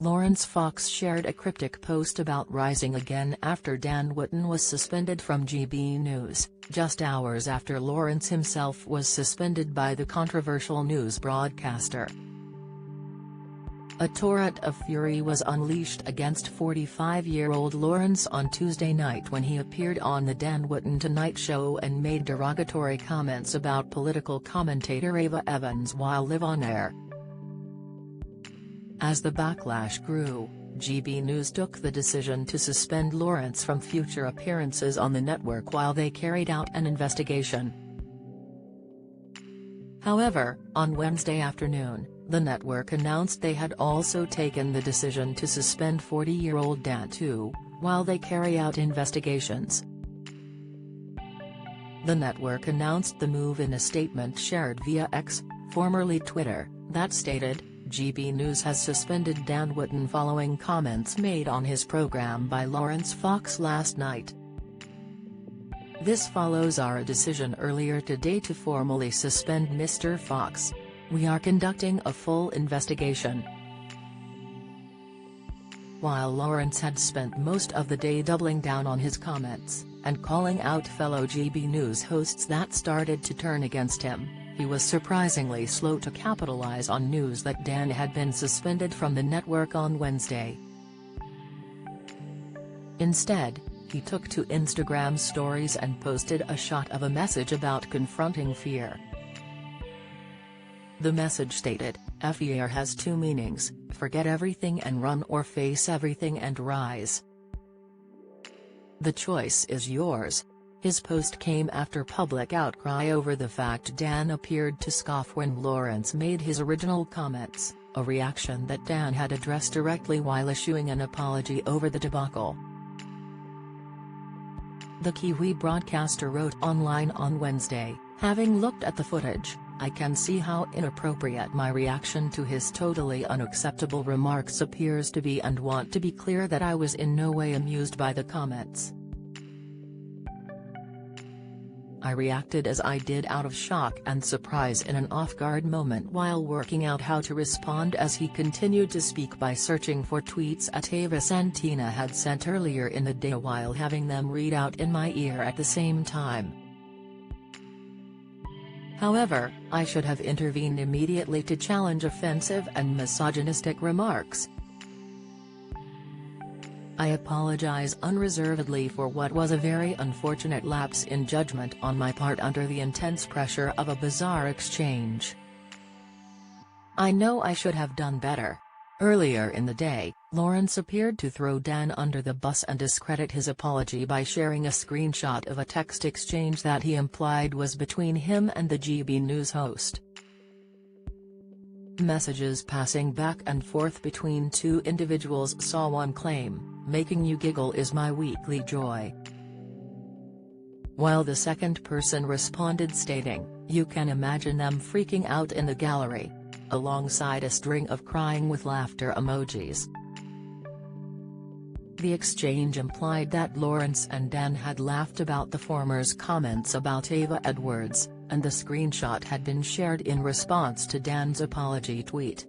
Laurence Fox shared a cryptic post about rising again after Dan Wootton was suspended from GB News, just hours after Laurence himself was suspended by the controversial news broadcaster. A torrent of fury was unleashed against 45-year-old Laurence on Tuesday night when he appeared on the Dan Wootton Tonight Show and made derogatory comments about political commentator Ava Evans while live on air. As the backlash grew, GB News took the decision to suspend Laurence from future appearances on the network while they carried out an investigation. However, on Wednesday afternoon, the network announced they had also taken the decision to suspend 40-year-old Dan too, while they carry out investigations. The network announced the move in a statement shared via X, formerly Twitter, that stated, GB News has suspended Dan Wootton following comments made on his program by Laurence Fox last night. This follows our decision earlier today to formally suspend Mr. Fox. We are conducting a full investigation. While Laurence had spent most of the day doubling down on his comments, and calling out fellow GB News hosts that started to turn against him, he was surprisingly slow to capitalize on news that Dan had been suspended from the network on Wednesday. Instead, he took to Instagram stories and posted a shot of a message about confronting fear. The message stated, "Fear has two meanings, forget everything and run, or face everything and rise. The choice is yours." His post came after public outcry over the fact Dan appeared to scoff when Laurence made his original comments, a reaction that Dan had addressed directly while issuing an apology over the debacle. The Kiwi broadcaster wrote online on Wednesday, "Having looked at the footage, I can see how inappropriate my reaction to his totally unacceptable remarks appears to be, and want to be clear that I was in no way amused by the comments. I reacted as I did out of shock and surprise in an off-guard moment while working out how to respond," as he continued to speak by searching for tweets at Ava Santina had sent earlier in the day while having them read out in my ear at the same time. "However, I should have intervened immediately to challenge offensive and misogynistic remarks. I apologize unreservedly for what was a very unfortunate lapse in judgment on my part under the intense pressure of a bizarre exchange. I know I should have done better." Earlier in the day, Laurence appeared to throw Dan under the bus and discredit his apology by sharing a screenshot of a text exchange that he implied was between him and the GB News host. Messages passing back and forth between two individuals saw one claim, "Making you giggle is my weekly joy," while the second person responded stating, "You can imagine them freaking out in the gallery," alongside a string of crying with laughter emojis. The exchange implied that Laurence and Dan had laughed about the former's comments about Ava Edwards, and the screenshot had been shared in response to Dan's apology tweet.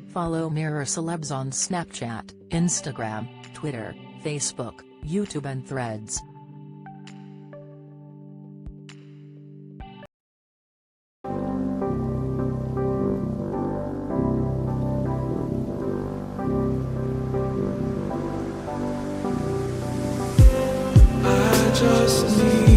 Follow Mirror Celebs on Snapchat, Instagram, Twitter, Facebook, YouTube and Threads. I just need